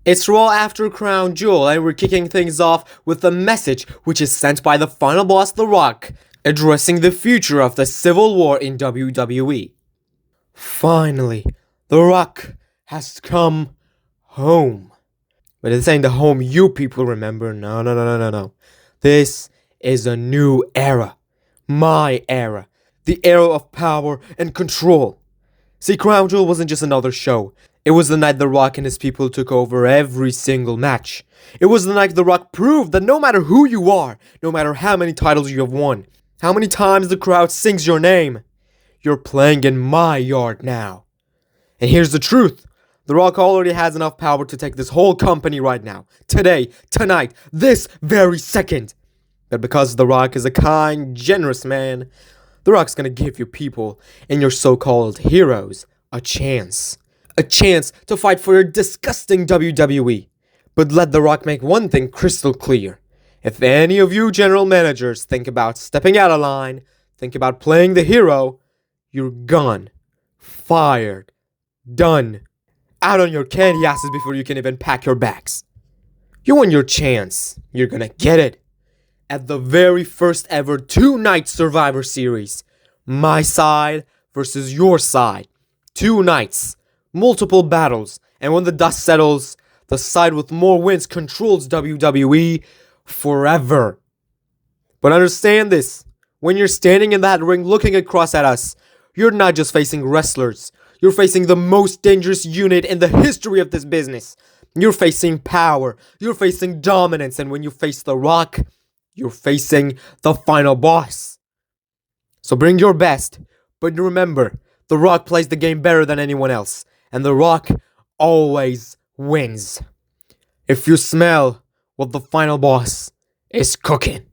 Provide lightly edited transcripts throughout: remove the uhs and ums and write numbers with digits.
It's Raw after Crown Jewel, and we're kicking things off with a message which is sent by the final boss, The Rock, addressing the future of the Civil War in WWE. Finally, The Rock has come home. But this ain't the home you people remember. No. This is a new era. My era. The era of power and control. See, Crown Jewel wasn't just another show. It was the night The Rock and his people took over every single match. It was the night The Rock proved that no matter who you are, no matter how many titles you have won, how many times the crowd sings your name, you're playing in my yard now. And here's the truth. The Rock already has enough power to take this whole company right now. Today, tonight, this very second. But because The Rock is a kind, generous man, The Rock's gonna give you people and your so-called heroes a chance. A chance to fight for your disgusting WWE. But let The Rock make one thing crystal clear. If any of you general managers think about stepping out of line, think about playing the hero, you're gone. Fired. Done. Out on your candy asses before you can even pack your bags. You want your chance. You're gonna get it. At the very first ever 2-night Survivor Series. My side versus your side. 2 nights. Multiple battles. And when the dust settles, the side with more wins controls WWE forever. But understand this. When you're standing in that ring looking across at us, you're not just facing wrestlers. You're facing the most dangerous unit in the history of this business. You're facing power. You're facing dominance. And when you face The Rock, you're facing the final boss. So bring your best. But remember, The Rock plays the game better than anyone else. And The Rock always wins. If you smell what the final boss is cooking.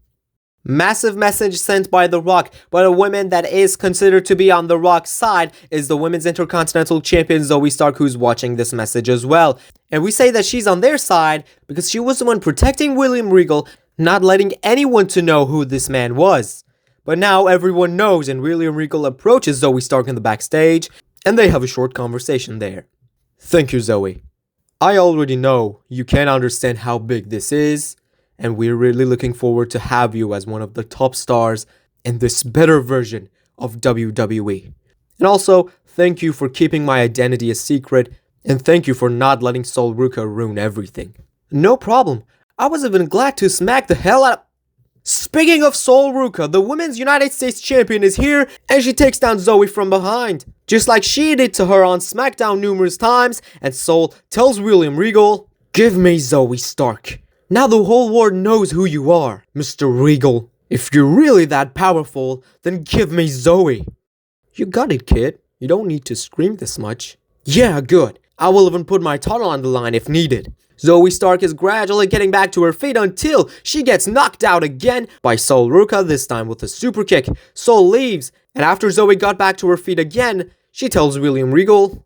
Massive message sent by The Rock, but a woman that is considered to be on The Rock's side is the Women's Intercontinental Champion Zoe Stark, who's watching this message as well. And we say that she's on their side because she was the one protecting William Regal, not letting anyone to know who this man was. But now everyone knows, and William Regal approaches Zoe Stark in the backstage, and they have a short conversation there. Thank you, Zoe. I already know you can't understand how big this is, and we're really looking forward to have you as one of the top stars in this better version of WWE. And also, thank you for keeping my identity a secret, and thank you for not letting Sol Ruca ruin everything. No problem. I was even glad to smack the hell out of... Speaking of Sol Ruca, the Women's United States Champion is here, and she takes down Zoe from behind. Just like she did to her on SmackDown numerous times, and Sol tells William Regal, "Give me Zoe Stark. Now the whole world knows who you are, Mr. Regal. If you're really that powerful, then give me Zoe." You got it, kid. You don't need to scream this much. Yeah, good. I will even put my title on the line if needed. Zoe Stark is gradually getting back to her feet until she gets knocked out again by Sol Ruca, this time with a super kick. Sol leaves, and after Zoe got back to her feet again, she tells William Regal,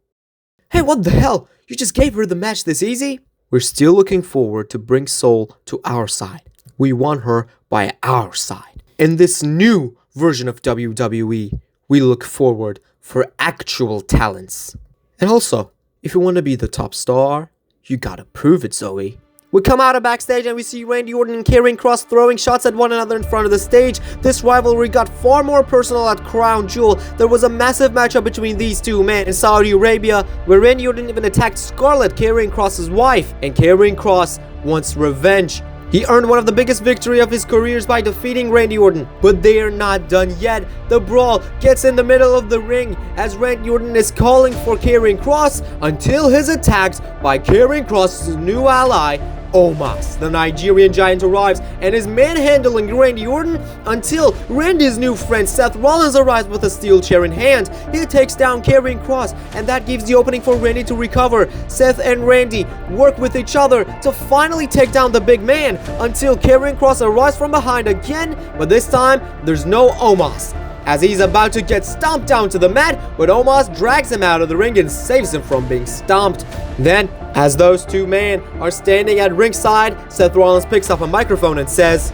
"Hey, what the hell? You just gave her the match this easy?" We're still looking forward to bring Sol to our side. We want her by our side. In this new version of WWE, we look forward for actual talents. And also, if you want to be the top star, you gotta prove it, Zoe. We come out of backstage and we see Randy Orton and Karrion Kross throwing shots at one another in front of the stage. This rivalry got far more personal at Crown Jewel. There was a massive matchup between these two men in Saudi Arabia, where Randy Orton even attacked Scarlett, Karrion Kross's wife, and Karrion Kross wants revenge. He earned one of the biggest victories of his careers by defeating Randy Orton, but they are not done yet. The brawl gets in the middle of the ring as Randy Orton is calling for Karrion Kross until he's attacked by Karrion Kross's new ally, Omos. The Nigerian giant arrives and is manhandling Randy Orton until Randy's new friend Seth Rollins arrives with a steel chair in hand. He takes down Karrion Kross, and that gives the opening for Randy to recover. Seth and Randy work with each other to finally take down the big man until Karrion Kross arrives from behind again, but this time there's no Omos, as he's about to get stomped down to the mat, but Omos drags him out of the ring and saves him from being stomped. Then, as those two men are standing at ringside, Seth Rollins picks up a microphone and says,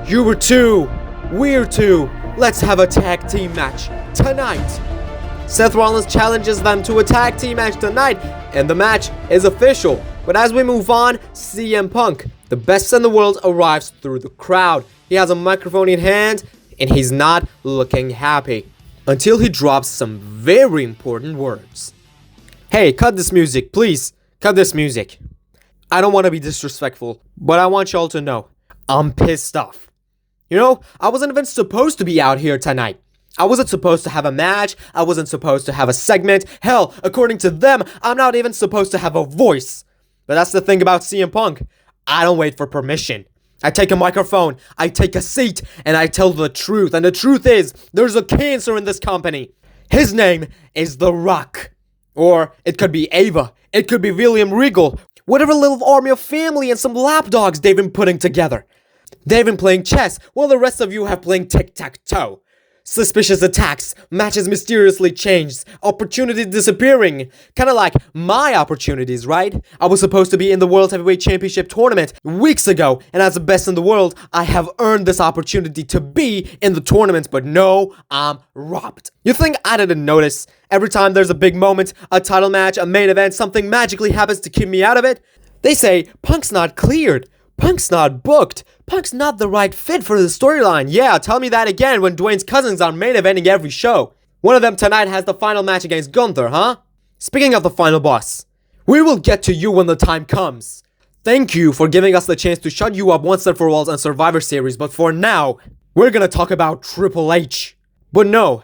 "You were two, we're two, let's have a tag team match tonight." Seth Rollins challenges them to a tag team match tonight, and the match is official. But as we move on, CM Punk, the best in the world, arrives through the crowd. He has a microphone in hand, and he's not looking happy. Until he drops some very important words. Hey, cut this music, please. Cut this music. I don't want to be disrespectful, but I want y'all to know, I'm pissed off. You know, I wasn't even supposed to be out here tonight. I wasn't supposed to have a match. I wasn't supposed to have a segment. Hell, according to them, I'm not even supposed to have a voice. But that's the thing about CM Punk. I don't wait for permission. I take a microphone, I take a seat, and I tell the truth. And the truth is, there's a cancer in this company. His name is The Rock. Or it could be Ava. It could be William Regal. Whatever little army of family and some lapdogs they've been putting together. They've been playing chess while the rest of you have playing tic-tac-toe. Suspicious attacks, matches mysteriously changed, opportunities disappearing. Kinda like my opportunities, right? I was supposed to be in the World Heavyweight Championship tournament weeks ago, and as the best in the world, I have earned this opportunity to be in the tournament, but no, I'm robbed. You think I didn't notice? Every time there's a big moment, a title match, a main event, something magically happens to keep me out of it? They say, Punk's not cleared. Punk's not booked. Punk's not the right fit for the storyline. Yeah, tell me that again when Dwayne's cousins are main eventing every show. One of them tonight has the final match against Gunther, huh? Speaking of the final boss, we will get to you when the time comes. Thank you for giving us the chance to shut you up once and for all on Survivor Series, but for now, we're gonna talk about Triple H. But no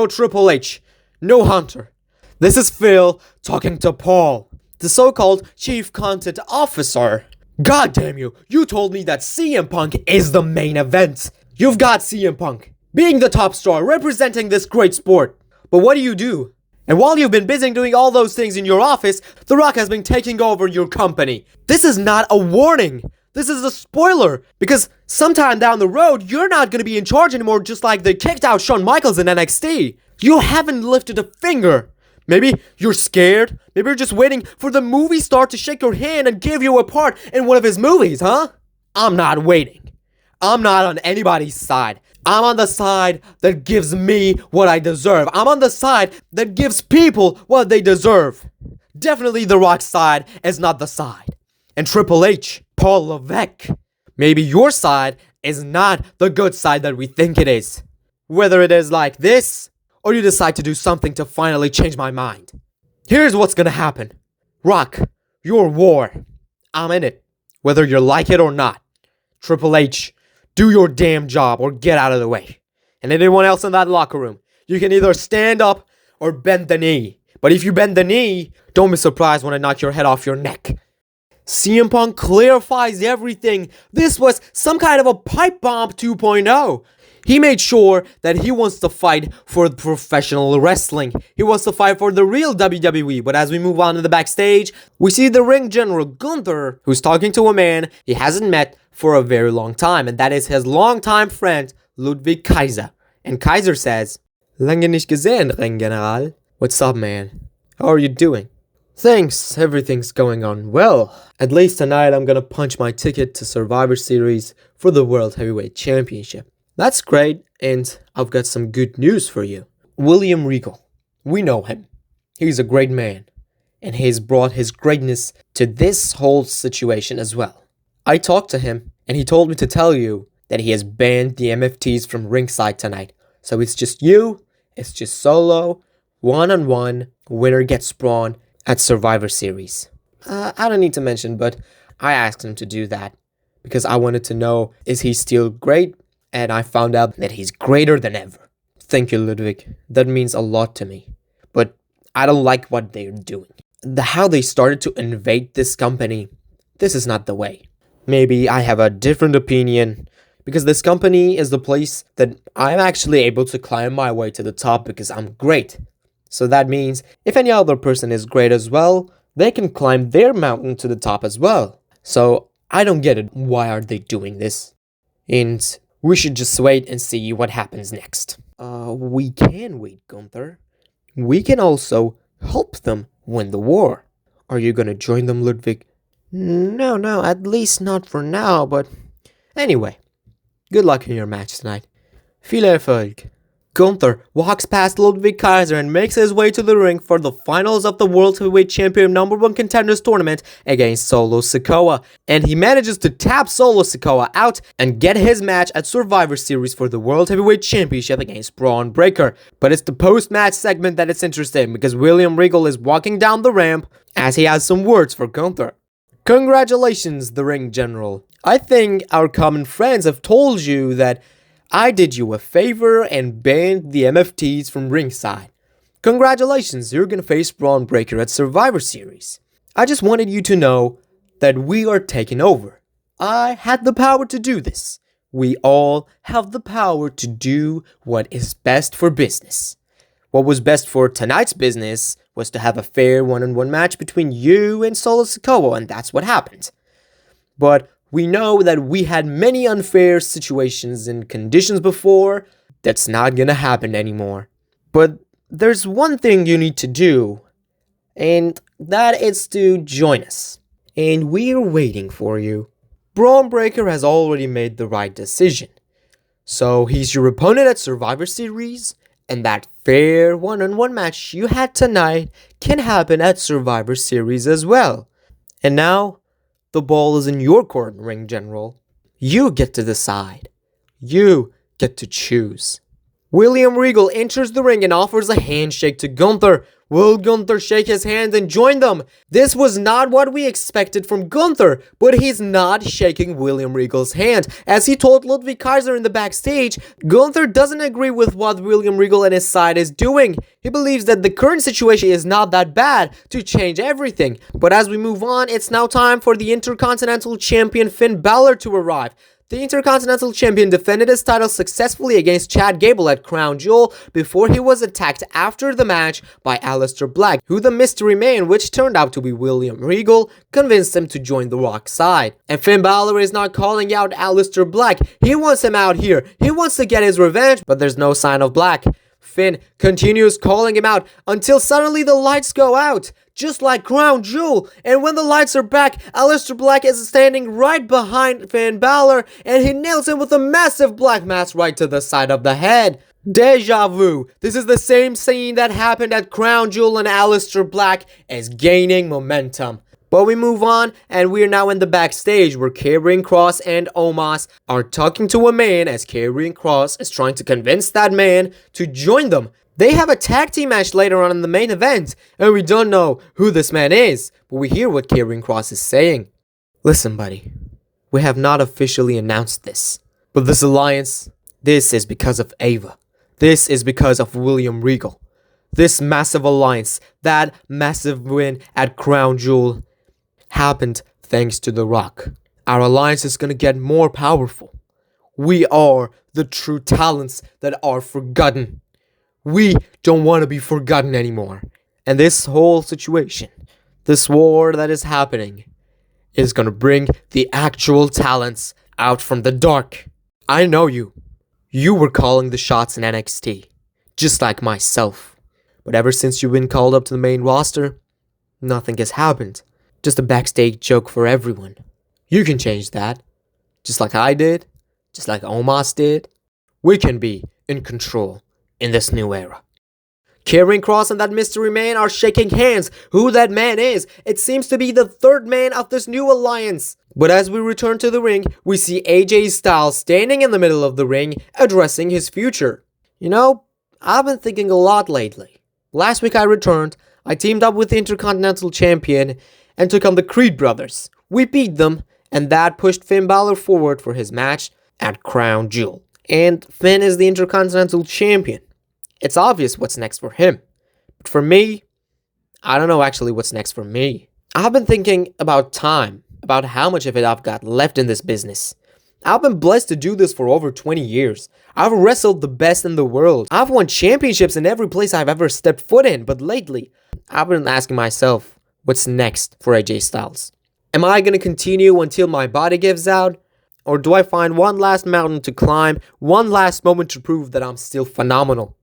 Triple H, no Hunter. This is Phil talking to Paul, the so-called Chief Content Officer. God damn you, you told me that CM Punk is the main event. You've got CM Punk, being the top star, representing this great sport. But what do? And while you've been busy doing all those things in your office, The Rock has been taking over your company. This is not a warning. This is a spoiler. Because sometime down the road, you're not going to be in charge anymore, just like they kicked out Shawn Michaels in NXT. You haven't lifted a finger. Maybe you're scared. Maybe you're just waiting for the movie star to shake your hand and give you a part in one of his movies, huh? I'm not waiting. I'm not on anybody's side. I'm on the side that gives me what I deserve. I'm on the side that gives people what they deserve. Definitely The Rock's side is not the side. And Triple H, Paul Levesque, maybe your side is not the good side that we think it is. Whether it is like this, or you decide to do something to finally change my mind. Here's what's gonna happen. Rock, your war. I'm in it, whether you like it or not. Triple H, do your damn job or get out of the way. And anyone else in that locker room, you can either stand up or bend the knee. But if you bend the knee, don't be surprised when I knock your head off your neck. CM Punk clarifies everything. This was some kind of a pipe bomb 2.0. He made sure that he wants to fight for professional wrestling. He wants to fight for the real WWE. But as we move on to the backstage, we see the ring general Gunther, who's talking to a man he hasn't met for a very long time. And that is his longtime friend, Ludwig Kaiser. And Kaiser says, Lange nicht gesehen, Ringgeneral. What's up, man? How are you doing? Thanks, everything's going on well. At least tonight I'm gonna punch my ticket to Survivor Series for the World Heavyweight Championship. That's great, and I've got some good news for you. William Regal, we know him. He's a great man, and he's brought his greatness to this whole situation as well. I talked to him, and he told me to tell you that he has banned the MFTs from ringside tonight. So it's just you, it's just solo, one-on-one, winner gets brawn at Survivor Series. I don't need to mention, but I asked him to do that because I wanted to know, is he still great? And I found out that he's greater than ever. Thank you, Ludwig. That means a lot to me. But I don't like what they're doing. How they started to invade this company, this is not the way. Maybe I have a different opinion, because this company is the place that I'm actually able to climb my way to the top because I'm great. So that means if any other person is great as well, they can climb their mountain to the top as well. So I don't get it. Why are they doing this? And we should just wait and see what happens next. We can wait, Gunther. We can also help them win the war. Are you gonna join them, Ludwig? No, at least not for now, but... Anyway, good luck in your match tonight. Viel Erfolg. Gunther walks past Ludwig Kaiser and makes his way to the ring for the finals of the World Heavyweight Champion #1 Contenders Tournament against Solo Sikoa, and he manages to tap Solo Sikoa out and get his match at Survivor Series for the World Heavyweight Championship against Braun Breaker. But it's the post-match segment that is interesting because William Regal is walking down the ramp as he has some words for Gunther. Congratulations, the ring general. I think our common friends have told you that I did you a favor and banned the MFTs from ringside. Congratulations, you're gonna face Braun Breaker at Survivor Series. I just wanted you to know that we are taking over. I had the power to do this. We all have the power to do what is best for business. What was best for tonight's business was to have a fair one-on-one match between you and Solo Sikoa, and that's what happened. But we know that we had many unfair situations and conditions before. That's not gonna happen anymore. But there's one thing you need to do, and that is to join us. And we're waiting for you. Braun Breaker has already made the right decision. So he's your opponent at Survivor Series, and that fair one-on-one match you had tonight can happen at Survivor Series as well. And now, the ball is in your court, Ring General. You get to decide. You get to choose. William Regal enters the ring and offers a handshake to Gunther. Will Gunther shake his hand and join them? This was not what we expected from Gunther, but he's not shaking William Regal's hand. As he told Ludwig Kaiser in the backstage, Gunther doesn't agree with what William Regal and his side is doing. He believes that the current situation is not that bad to change everything. But as we move on, it's now time for the Intercontinental Champion Finn Balor to arrive. The Intercontinental Champion defended his title successfully against Chad Gable at Crown Jewel before he was attacked after the match by Aleister Black, who the mystery man, which turned out to be William Regal, convinced him to join the Rock's side. And Finn Balor is not calling out Aleister Black. He wants him out here. He wants to get his revenge, but there's no sign of Black. Finn continues calling him out until suddenly the lights go out, just like Crown Jewel. And when the lights are back, Aleister Black is standing right behind Finn Balor, and he nails him with a massive black mass right to the side of the head. Deja vu. This is the same scene that happened at Crown Jewel, and Aleister Black is gaining momentum. But we move on, and we are now in the backstage where Karrion Kross and Omos are talking to a man as Karrion Kross is trying to convince that man to join them. They have a tag team match later on in the main event, and we don't know who this man is, but we hear what Karrion Kross is saying. Listen, buddy, we have not officially announced this, but this alliance, this is because of Ava. This is because of William Regal. This massive alliance, that massive win at Crown Jewel, happened thanks to The Rock. Our alliance is gonna get more powerful. We are the true talents that are forgotten. We don't want to be forgotten anymore. And this whole situation, this war that is happening, is gonna bring the actual talents out from the dark. I know you. You were calling the shots in NXT, just like myself. But ever since you've been called up to the main roster, nothing has happened. Just a backstage joke for everyone. You can change that. Just like I did. Just like Omos did. We can be in control in this new era. Karrion Kross and that mystery man are shaking hands. Who that man is, it seems to be the third man of this new alliance. But as we return to the ring, we see AJ Styles standing in the middle of the ring, addressing his future. You know, I've been thinking a lot lately. Last week I returned, I teamed up with the Intercontinental Champion, and took on the Creed brothers. We beat them, and that pushed Finn Balor forward for his match at Crown Jewel. And Finn is the Intercontinental Champion. It's obvious what's next for him. But for me, I don't know actually what's next for me. I've been thinking about time, about how much of it I've got left in this business. I've been blessed to do this for over 20 years. I've wrestled the best in the world. I've won championships in every place I've ever stepped foot in. But lately, I've been asking myself, what's next for AJ Styles? Am I going to continue until my body gives out? Or do I find one last mountain to climb, one last moment to prove that I'm still phenomenal?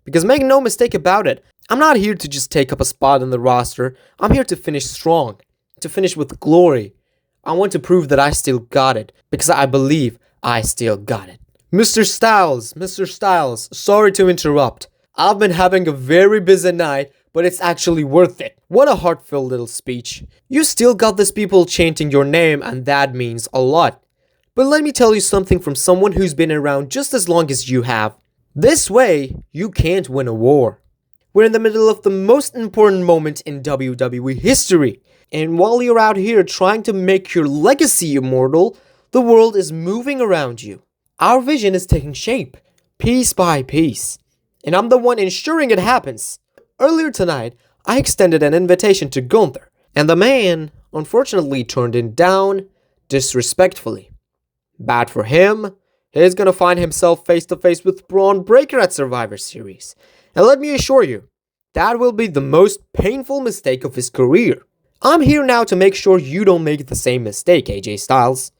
Because make no mistake about it, I'm not here to just take up a spot in the roster. I'm here to finish strong, to finish with glory. I want to prove that I still got it, because I believe I still got it. Mr. Styles, sorry to interrupt. I've been having a very busy night, but it's actually worth it. What a heartfelt little speech. You still got these people chanting your name, and that means a lot. But let me tell you something from someone who's been around just as long as you have. This way, you can't win a war. We're in the middle of the most important moment in WWE history. And while you're out here trying to make your legacy immortal, the world is moving around you. Our vision is taking shape, piece by piece. And I'm the one ensuring it happens. Earlier tonight, I extended an invitation to Gunther, and the man, unfortunately, turned it down disrespectfully. Bad for him, he's gonna find himself face to face with Braun Breaker at Survivor Series. And let me assure you, that will be the most painful mistake of his career. I'm here now to make sure you don't make the same mistake, AJ Styles.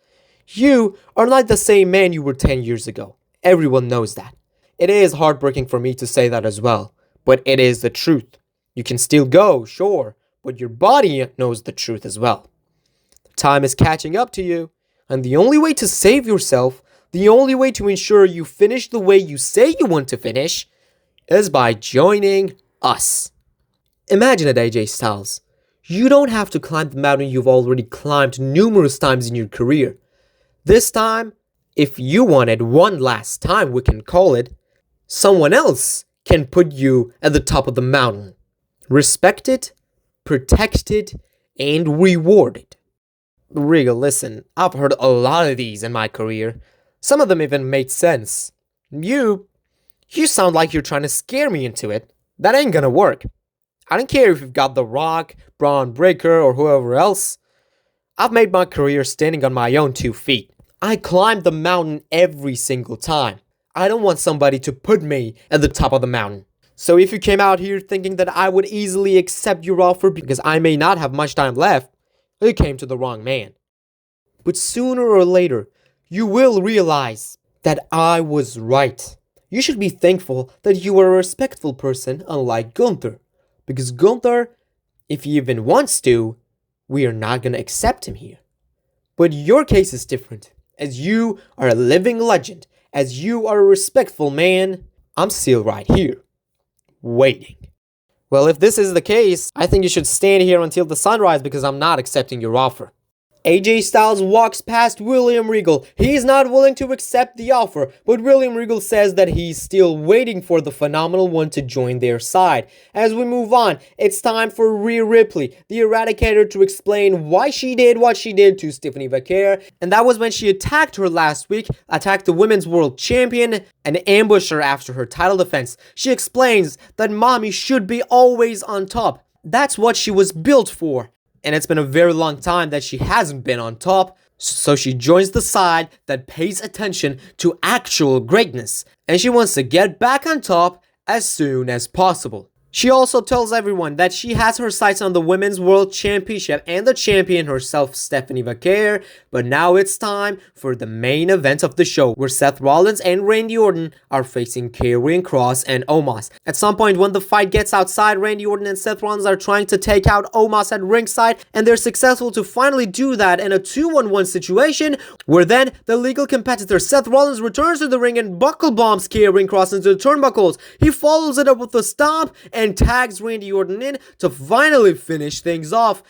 You are not the same man you were 10 years ago. Everyone knows that. It is heartbreaking for me to say that as well, but it is the truth. You can still go, sure, but your body knows the truth as well. Time is catching up to you, and the only way to save yourself, the only way to ensure you finish the way you say you want to finish, is by joining us. Imagine it, AJ Styles. You don't have to climb the mountain you've already climbed numerous times in your career. This time, if you want it one last time, we can call it, someone else can put you at the top of the mountain. Respected, protected, and rewarded. Regal, listen, I've heard a lot of these in my career. Some of them even made sense. You sound like you're trying to scare me into it. That ain't gonna work. I don't care if you've got The Rock, Braun Breaker, or whoever else. I've made my career standing on my own 2 feet. I climbed the mountain every single time. I don't want somebody to put me at the top of the mountain. So if you came out here thinking that I would easily accept your offer because I may not have much time left, you came to the wrong man. But sooner or later, you will realize that I was right. You should be thankful that you are a respectful person, unlike Gunther. Because Gunther, if he even wants to, we are not going to accept him here. But your case is different. As you are a living legend, as you are a respectful man, I'm still right here, waiting. Well, if this is the case, I think you should stand here until the sunrise because I'm not accepting your offer. AJ Styles walks past William Regal. He's not willing to accept the offer, but William Regal says that he's still waiting for the phenomenal one to join their side. As we move on, it's time for Rhea Ripley, the Eradicator, to explain why she did what she did to Stephanie Vaquer, and that was when she attacked her last week, attacked the Women's World Champion, and ambushed her after her title defense. She explains that mommy should be always on top. That's what she was built for. And it's been a very long time that she hasn't been on top, so she joins the side that pays attention to actual greatness, and she wants to get back on top as soon as possible. She also tells everyone that she has her sights on the Women's World Championship and the champion herself, Stephanie Vaquer, but now it's time for the main event of the show, where Seth Rollins and Randy Orton are facing Karrion Kross and Omos. At some point when the fight gets outside, Randy Orton and Seth Rollins are trying to take out Omos at ringside, and they're successful to finally do that in a 2-on-1 situation, where then the legal competitor Seth Rollins returns to the ring and buckle bombs Karrion Kross into the turnbuckles. He follows it up with a stomp and tags Randy Orton in to finally finish things off.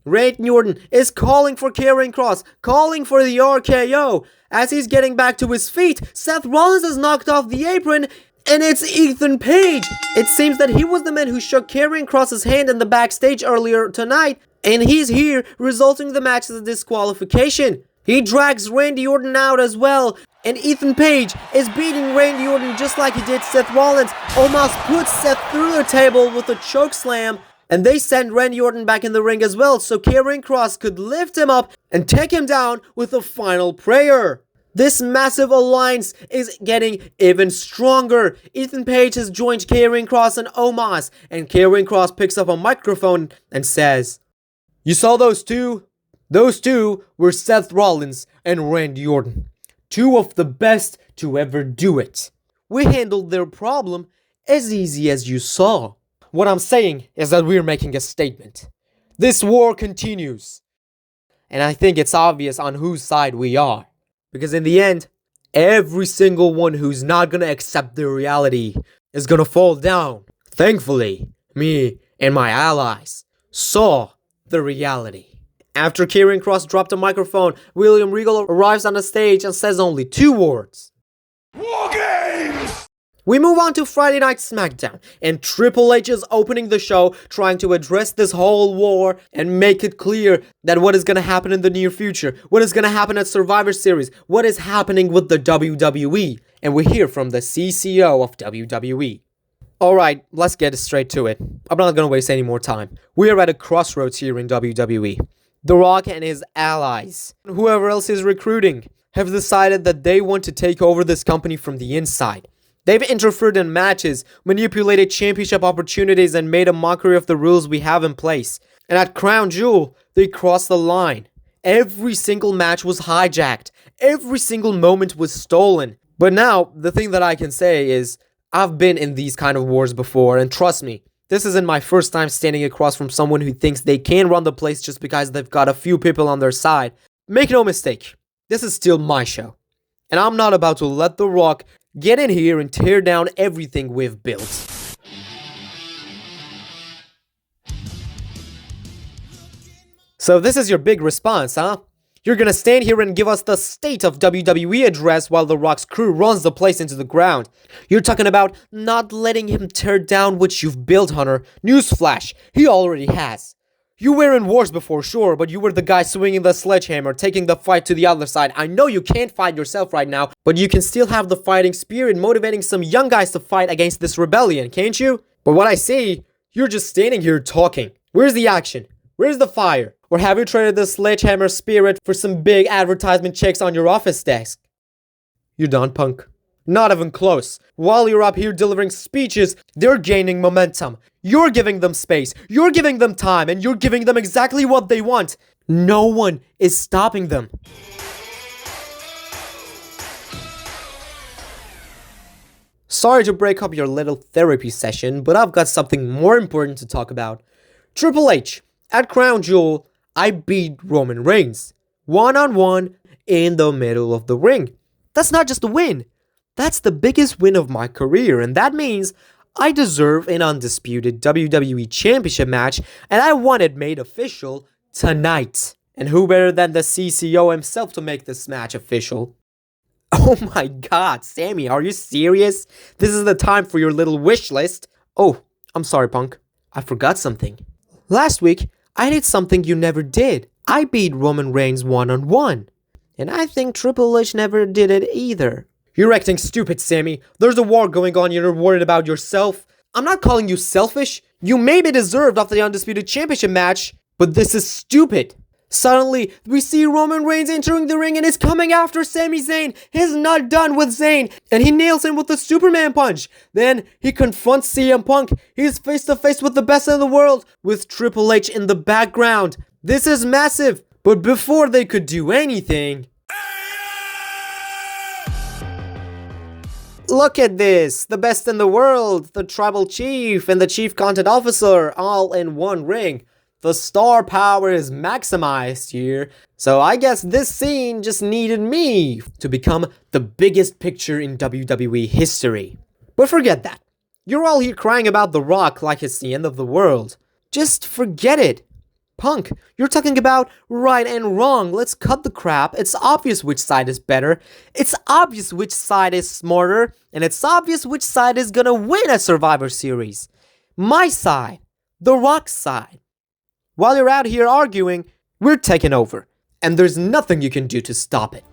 Randy Orton is calling for Karrion Kross, calling for the RKO. As he's getting back to his feet, Seth Rollins has knocked off the apron, and it's Ethan Page. It seems that he was the man who shook Karrion Kross's hand in the backstage earlier tonight, and he's here, resulting in the match as a disqualification. He drags Randy Orton out as well, and Ethan Page is beating Randy Orton just like he did Seth Rollins. Omos puts Seth through the table with a choke slam, and they send Randy Orton back in the ring as well, so Karrion Kross could lift him up and take him down with a final prayer. This massive alliance is getting even stronger. Ethan Page has joined Karrion Kross and Omos, and Karrion Kross picks up a microphone and says, "You saw those two? Those two were Seth Rollins and Randy Orton. 2 of the best to ever do it. We handled their problem as easy as you saw." What I'm saying is that we're making a statement. This war continues. And I think it's obvious on whose side we are. Because in the end, Every single one who's not gonna accept the reality is gonna fall down. Thankfully, me and my allies saw the reality. After Karrion Kross dropped a microphone, William Regal arrives on the stage and says only 2 words. War Games! We move on to Friday Night SmackDown, and Triple H is opening the show, trying to address this whole war and make it clear that what is going to happen in the near future, what is going to happen at Survivor Series, what is happening with the WWE, and we hear from the CCO of WWE. Alright, let's get straight to it. I'm not going to waste any more time. We are at a crossroads here in WWE. The Rock and his allies, whoever else is recruiting, have decided that they want to take over this company from the inside. They've interfered in matches, manipulated championship opportunities, and made a mockery of the rules we have in place. And at Crown Jewel, they crossed the line. Every single match was hijacked. Every single moment was stolen. But now, the thing that I can say is, I've been in these kind of wars before, and trust me, this isn't my first time standing across from someone who thinks they can run the place just because they've got a few people on their side. Make no mistake, this is still my show. And I'm not about to let The Rock get in here and tear down everything we've built. So this is your big response, huh? You're gonna stand here and give us the state of WWE address while The Rock's crew runs the place into the ground. You're talking about not letting him tear down what you've built, Hunter. Newsflash, he already has. You were in wars before, sure, but you were the guy swinging the sledgehammer, taking the fight to the other side. I know you can't fight yourself right now, but you can still have the fighting spirit motivating some young guys to fight against this rebellion, can't you? But what I see, you're just standing here talking. Where's the action? Where's the fire? Or have you traded the sledgehammer spirit for some big advertisement checks on your office desk? You're done, punk. Not even close. While you're up here delivering speeches, they're gaining momentum. You're giving them space, you're giving them time, and you're giving them exactly what they want. No one is stopping them. Sorry to break up your little therapy session, but I've got something more important to talk about. Triple H, at Crown Jewel, I beat Roman Reigns. 1-on-1 in the middle of the ring. That's not just a win. That's the biggest win of my career, and that means I deserve an undisputed WWE Championship match, and I want it made official tonight. And who better than the CCO himself to make this match official? Oh my god, Sammy, are you serious? This is the time for your little wish list. Oh, I'm sorry, punk. I forgot something. Last week, I did something you never did. I beat Roman Reigns 1-on-1. And I think Triple H never did it either. You're acting stupid, Sammy. There's a war going on, you're worried about yourself. I'm not calling you selfish. You may be deserved of the Undisputed Championship match, but this is stupid. Suddenly, we see Roman Reigns entering the ring and is coming after Sami Zayn. He's not done with Zayn, and he nails him with the Superman punch. Then, he confronts CM Punk. He's face to face with the best in the world, with Triple H in the background. This is massive, but before they could do anything... Look at this, the best in the world, the tribal chief and the chief content officer all in one ring. The star power is maximized here, so I guess this scene just needed me to become the biggest picture in WWE history. But forget that. You're all here crying about The Rock like it's the end of the world. Just forget it. Punk, you're talking about right and wrong. Let's cut the crap. It's obvious which side is better. It's obvious which side is smarter. And it's obvious which side is gonna win a Survivor Series. My side. The Rock's side. While you're out here arguing, we're taking over. And there's nothing you can do to stop it.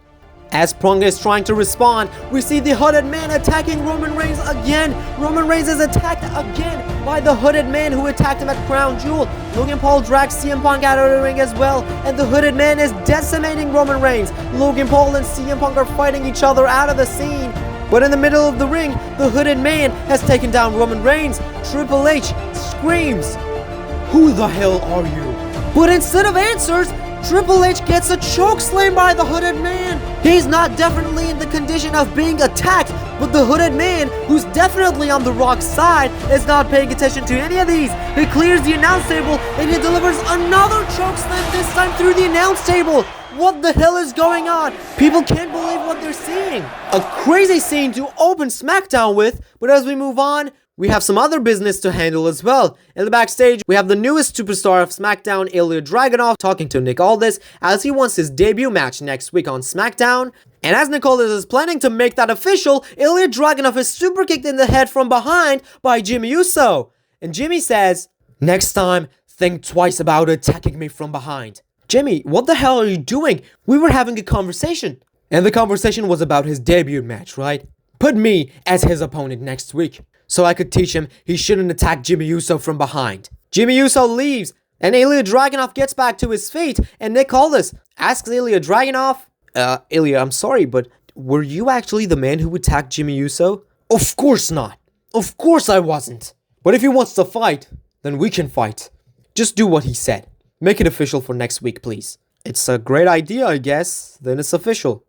As Punk is trying to respond, we see the Hooded Man attacking Roman Reigns again. Roman Reigns is attacked again by the Hooded Man who attacked him at Crown Jewel. Logan Paul drags CM Punk out of the ring as well, and the Hooded Man is decimating Roman Reigns. Logan Paul and CM Punk are fighting each other out of the scene. But in the middle of the ring, the Hooded Man has taken down Roman Reigns. Triple H screams, "Who the hell are you?" But instead of answers, Triple H gets a chokeslam by the Hooded Man. He's not definitely in the condition of being attacked, but the Hooded Man, who's definitely on the Rock's side, is not paying attention to any of these. He clears the announce table and he delivers another chokeslam, this time through the announce table. What the hell is going on? People can't believe what they're seeing. A crazy scene to open SmackDown with, but as we move on, we have some other business to handle as well. In the backstage, we have the newest superstar of SmackDown, Ilya Dragunov, talking to Nick Aldis as he wants his debut match next week on SmackDown. And as Nick Aldis is planning to make that official, Ilya Dragunov is super kicked in the head from behind by Jimmy Uso. And Jimmy says, "Next time, think twice about attacking me from behind." Jimmy, what the hell are you doing? We were having a conversation. And the conversation was about his debut match, right? Put me as his opponent next week, so I could teach him he shouldn't attack Jimmy Uso from behind. Jimmy Uso leaves, and Ilya Dragunov gets back to his feet, and Nick Aldis asks Ilya Dragunov, Ilya, I'm sorry, but were you actually the man who attacked Jimmy Uso? Of course not. Of course I wasn't. But if he wants to fight, then we can fight. Just do what he said. Make it official for next week, please. It's a great idea, I guess. Then it's official.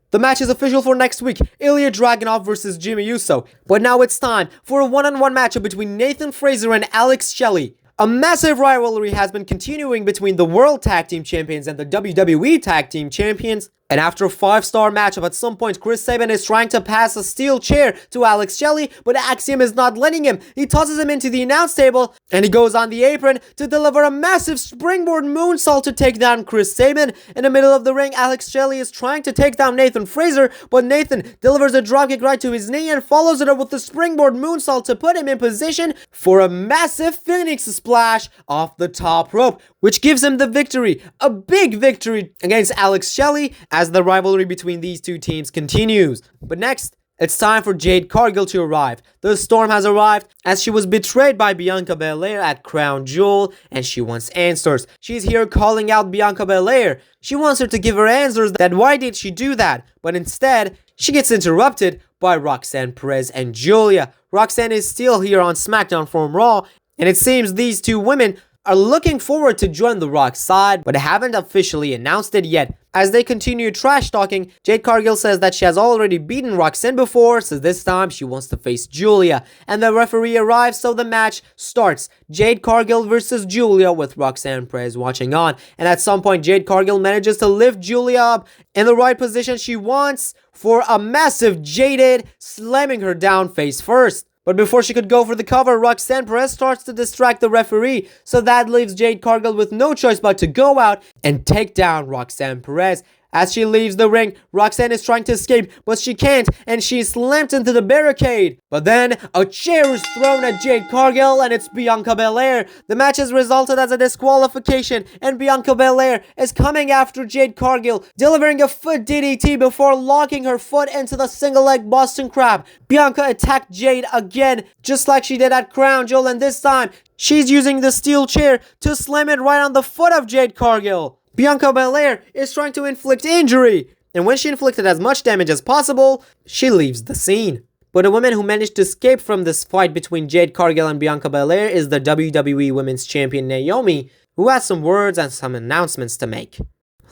The match is official for next week, Ilya Dragunov versus Jimmy Uso. But now it's time for a one-on-one matchup between Nathan Frazer and Alex Shelley. A massive rivalry has been continuing between the World Tag Team Champions and the WWE Tag Team Champions. And after a 5-star matchup, at some point, Chris Sabin is trying to pass a steel chair to Alex Shelley, but Axiom is not letting him. He tosses him into the announce table, and he goes on the apron to deliver a massive springboard moonsault to take down Chris Sabin. In the middle of the ring, Alex Shelley is trying to take down Nathan Frazer, but Nathan delivers a dropkick right to his knee and follows it up with the springboard moonsault to put him in position for a massive Phoenix splash off the top rope, which gives him the victory. A big victory against Alex Shelley, as the rivalry between these two teams continues. But next, it's time for Jade Cargill to arrive. The Storm has arrived as she was betrayed by Bianca Belair at Crown Jewel, and she wants answers. She's here calling out Bianca Belair. She wants her to give her answers that why did she do that? But instead, she gets interrupted by Roxanne Perez and Julia. Roxanne is still here on SmackDown from Raw, and it seems these two women are looking forward to join the Rock's side, but haven't officially announced it yet. As they continue trash talking, Jade Cargill says that she has already beaten Roxanne before, so this time she wants to face Julia. And the referee arrives, so the match starts. Jade Cargill versus Julia, with Roxanne Perez watching on. And at some point, Jade Cargill manages to lift Julia up in the right position she wants for a massive Jaded, slamming her down face first. But before she could go for the cover, Roxanne Perez starts to distract the referee, so that leaves Jade Cargill with no choice but to go out and take down Roxanne Perez. As she leaves the ring, Roxanne is trying to escape, but she can't, and she's slammed into the barricade. But then, a chair is thrown at Jade Cargill, and it's Bianca Belair. The match has resulted as a disqualification, and Bianca Belair is coming after Jade Cargill, delivering a foot DDT before locking her foot into the single leg Boston Crab. Bianca attacked Jade again, just like she did at Crown Jewel, and this time, she's using the steel chair to slam it right on the foot of Jade Cargill. Bianca Belair is trying to inflict injury, and when she inflicted as much damage as possible, she leaves the scene. But a woman who managed to escape from this fight between Jade Cargill and Bianca Belair is the WWE Women's Champion Naomi, who has some words and some announcements to make.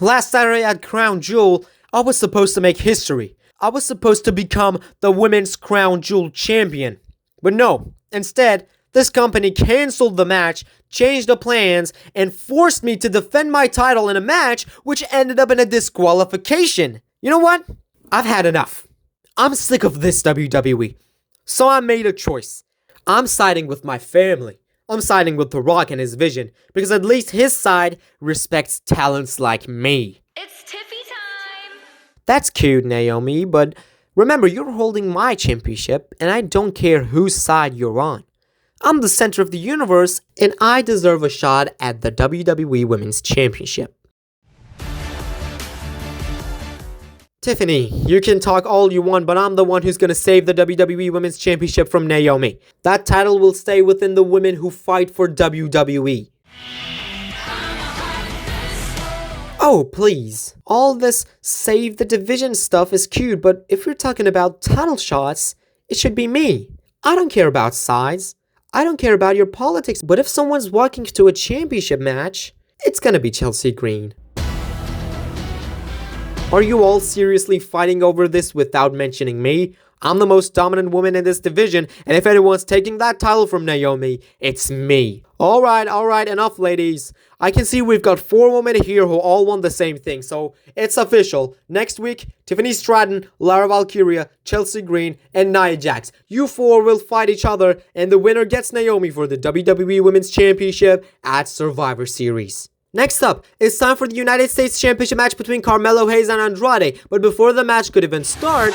Last Saturday at Crown Jewel, I was supposed to make history. I was supposed to become the Women's Crown Jewel Champion. But no, instead, this company cancelled the match, changed the plans, and forced me to defend my title in a match which ended up in a disqualification. You know what? I've had enough. I'm sick of this WWE. So I made a choice. I'm siding with my family. I'm siding with The Rock and his vision, because at least his side respects talents like me. It's Tiffy time! That's cute, Naomi, but remember, you're holding my championship, and I don't care whose side you're on. I'm the center of the universe, and I deserve a shot at the WWE Women's Championship. Tiffany, you can talk all you want, but I'm the one who's gonna save the WWE Women's Championship from Naomi. That title will stay within the women who fight for WWE. Oh, please. All this save the division stuff is cute, but if you're talking about title shots, it should be me. I don't care about sides. I don't care about your politics, but if someone's walking to a championship match, it's gonna be Chelsea Green. Are you all seriously fighting over this without mentioning me? I'm the most dominant woman in this division, and if anyone's taking that title from Naomi, it's me. Alright, enough ladies. I can see we've got 4 women here who all want the same thing, so it's official. Next week, Tiffany Stratton, Lara Valkyria, Chelsea Green, and Nia Jax. You 4 will fight each other, and the winner gets Naomi for the WWE Women's Championship at Survivor Series. Next up, it's time for the United States Championship match between Carmelo Hayes and Andrade, but before the match could even start,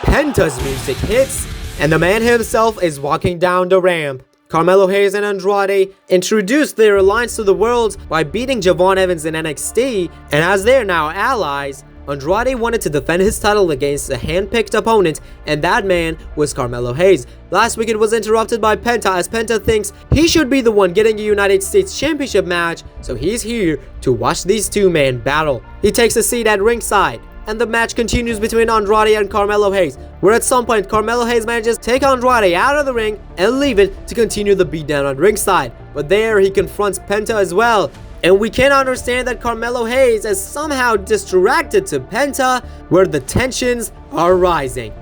Penta's music hits, and the man himself is walking down the ramp. Carmelo Hayes and Andrade introduced their alliance to the world by beating Javon Evans in NXT, and as they're now allies, Andrade wanted to defend his title against a hand-picked opponent, and that man was Carmelo Hayes. Last week it was interrupted by Penta, as Penta thinks he should be the one getting a United States Championship match, so he's here to watch these 2 men battle. He takes a seat at ringside, and the match continues between Andrade and Carmelo Hayes, where at some point Carmelo Hayes manages to take Andrade out of the ring and leave it to continue the beatdown on ringside. But there he confronts Penta as well, and we can understand that Carmelo Hayes is somehow distracted to Penta, where the tensions are rising.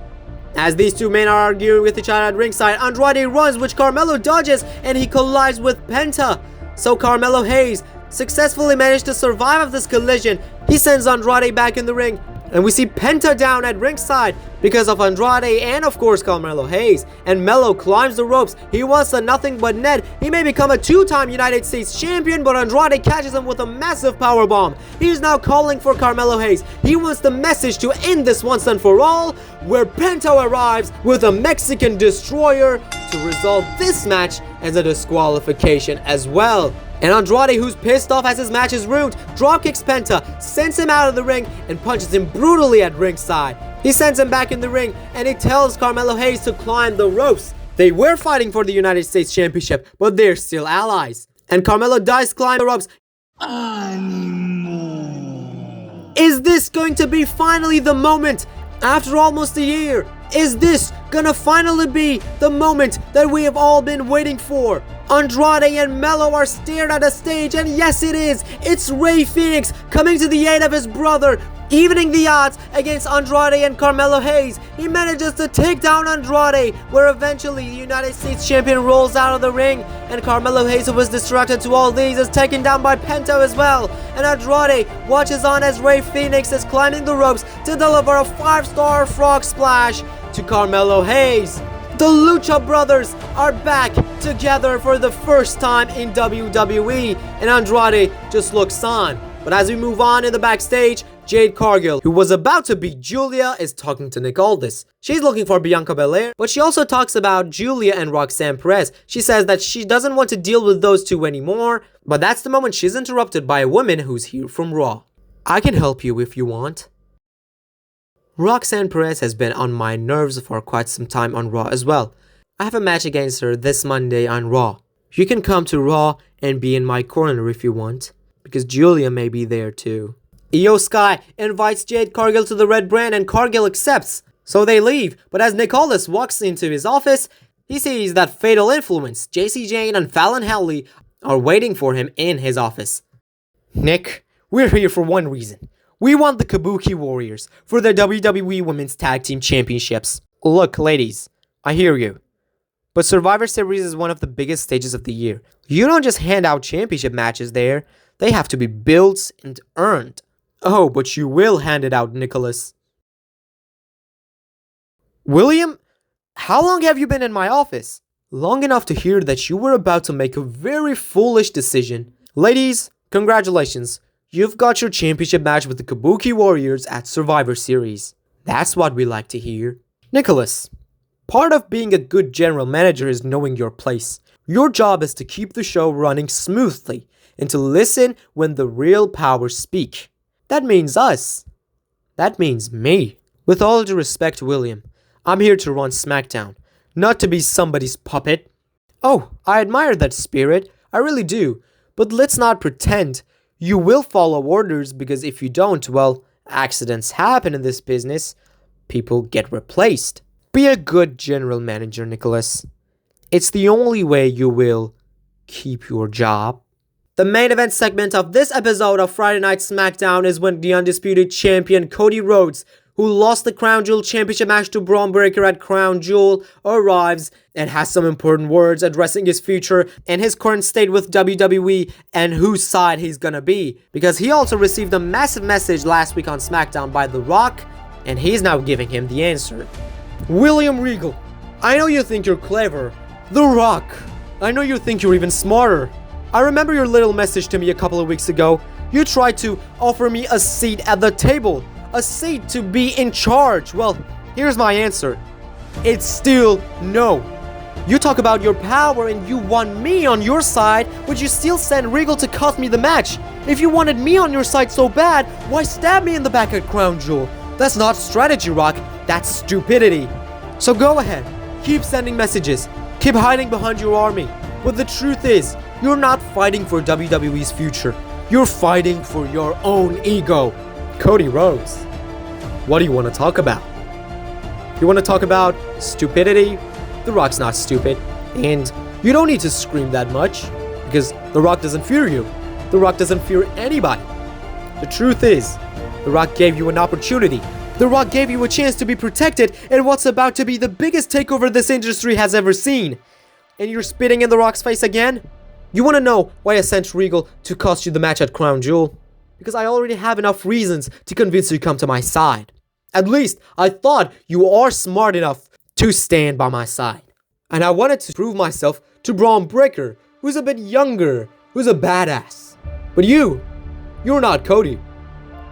As these 2 men are arguing with each other at ringside, Andrade runs, which Carmelo dodges, and he collides with Penta. So Carmelo Hayes successfully managed to survive this collision. He sends Andrade back in the ring, and we see Penta down at ringside because of Andrade and of course Carmelo Hayes. And Melo climbs the ropes. He wants a nothing but net. He may become a 2-time United States champion, but Andrade catches him with a massive powerbomb. He's now calling for Carmelo Hayes. He wants the message to end this once and for all, where Penta arrives with a Mexican destroyer to resolve this match as a disqualification as well. And Andrade, who's pissed off as his match is ruined, dropkicks Penta, sends him out of the ring, and punches him brutally at ringside. He sends him back in the ring, and he tells Carmelo Hayes to climb the ropes. They were fighting for the United States Championship, but they're still allies. And Carmelo does climb the ropes. Is this going to be finally the moment? After almost a year, is this gonna finally be the moment that we have all been waiting for? Andrade and Melo are stared at a stage, and yes it is! It's Rey Fenix coming to the aid of his brother, evening the odds against Andrade and Carmelo Hayes. He manages to take down Andrade, where eventually the United States champion rolls out of the ring, and Carmelo Hayes, who was distracted to all these, is taken down by Penta as well. And Andrade watches on as Rey Fenix is climbing the ropes to deliver a 5-star frog splash to Carmelo Hayes. The Lucha Brothers are back together for the first time in WWE, and Andrade just looks on. But as we move on in the backstage, Jade Cargill, who was about to beat Julia, is talking to Nick Aldis. She's looking for Bianca Belair, but she also talks about Julia and Roxanne Perez. She says that she doesn't want to deal with those 2 anymore, but that's the moment she's interrupted by a woman who's here from Raw. I can help you if you want. Roxanne Perez has been on my nerves for quite some time on Raw as well. I have a match against her this Monday on Raw. You can come to Raw and be in my corner if you want, because Julia may be there too. Io Sky invites Jade Cargill to the Red Brand, and Cargill accepts. So they leave, but as Nicholas walks into his office, he sees that Fatal Influence, JC Jane and Fallon Henley are waiting for him in his office. Nick, we're here for one reason. We want the Kabuki Warriors for the WWE Women's Tag Team Championships. Look, ladies, I hear you. But Survivor Series is one of the biggest stages of the year. You don't just hand out championship matches there. They have to be built and earned. Oh, but you will hand it out, Nicholas. William, how long have you been in my office? Long enough to hear that you were about to make a very foolish decision. Ladies, congratulations. You've got your championship match with the Kabuki Warriors at Survivor Series. That's what we like to hear. Nicholas, part of being a good general manager is knowing your place. Your job is to keep the show running smoothly and to listen when the real powers speak. That means us. That means me. With all due respect, William, I'm here to run SmackDown, not to be somebody's puppet. Oh, I admire that spirit. I really do. But let's not pretend. You will follow orders, because if you don't, well, accidents happen in this business. People get replaced. Be a good general manager, Nicholas. It's the only way you will keep your job. The main event segment of this episode of Friday Night SmackDown is when the undisputed champion Cody Rhodes, who lost the Crown Jewel Championship match to Braun Breaker at Crown Jewel, arrives and has some important words addressing his future and his current state with WWE and whose side he's gonna be. Because he also received a massive message last week on SmackDown by The Rock, and he's now giving him the answer. William Regal, I know you think you're clever. The Rock, I know you think you're even smarter. I remember your little message to me a couple of weeks ago. You tried to offer me a seat at the table. A seat to be in charge. Well, here's my answer. It's still no. You talk about your power and you want me on your side, but you still send Regal to cost me the match. If you wanted me on your side so bad, why stab me in the back at Crown Jewel? That's not strategy, Rock. That's stupidity. So go ahead. Keep sending messages. Keep hiding behind your army. But the truth is, you're not fighting for WWE's future. You're fighting for your own ego. Cody Rhodes, what do you want to talk about? You want to talk about stupidity? The Rock's not stupid. And you don't need to scream that much, because The Rock doesn't fear you. The Rock doesn't fear anybody. The truth is, The Rock gave you an opportunity. The Rock gave you a chance to be protected in what's about to be the biggest takeover this industry has ever seen. And you're spitting in The Rock's face again? You want to know why I sent Regal to cost you the match at Crown Jewel? Because I already have enough reasons to convince you to come to my side. At least, I thought you are smart enough to stand by my side. And I wanted to prove myself to Braun Breaker, who's a bit younger, who's a badass. But you're not Cody.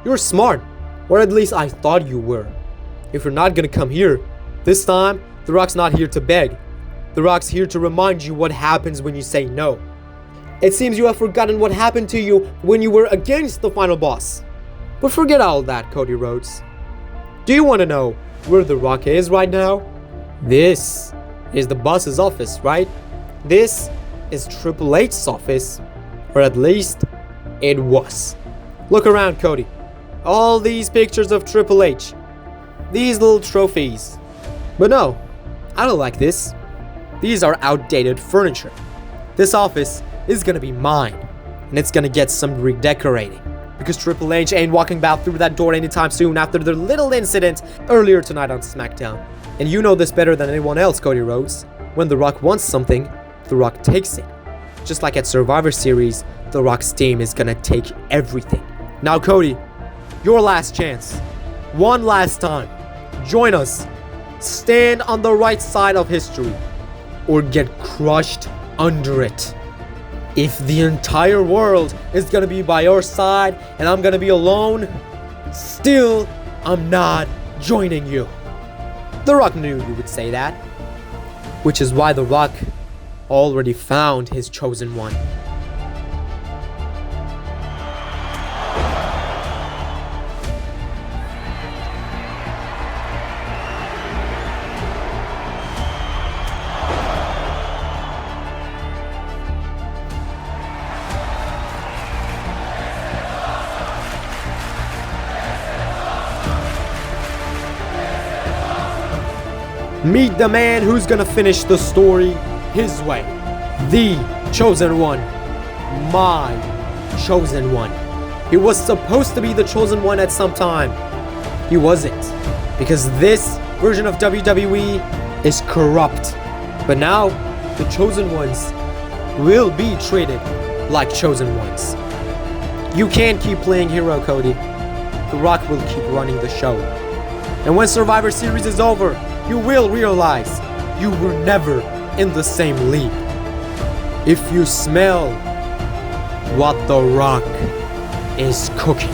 You're smart, or at least I thought you were. If you're not gonna come here, this time, The Rock's not here to beg. The Rock's here to remind you what happens when you say no. It seems you have forgotten what happened to you when you were against the final boss. But forget all that, Cody Rhodes. Do you want to know where The Rock is right now? This is the boss's office, right? This is Triple H's office. Or at least, it was. Look around, Cody. All these pictures of Triple H. These little trophies. But no, I don't like this. These are outdated furniture. This office is gonna be mine, and it's gonna get some redecorating, because Triple H ain't walking back through that door anytime soon after their little incident earlier tonight on SmackDown. And you know this better than anyone else, Cody Rhodes. When The Rock wants something, The Rock takes it. Just like at Survivor Series, The Rock's team is gonna take everything. Now, Cody, your last chance. One last time. Join us. Stand on the right side of history, or get crushed under it. If the entire world is gonna be by your side and I'm gonna be alone, still, I'm not joining you. The Rock knew you would say that, which is why The Rock already found his chosen one. Meet the man who's gonna finish the story his way. The chosen one. My chosen one. He was supposed to be the chosen one at some time. He wasn't. Because this version of WWE is corrupt. But now, the chosen ones will be treated like chosen ones. You can't keep playing hero, Cody. The Rock will keep running the show. And when Survivor Series is over, you will realize you were never in the same league. If you smell what The Rock is cooking.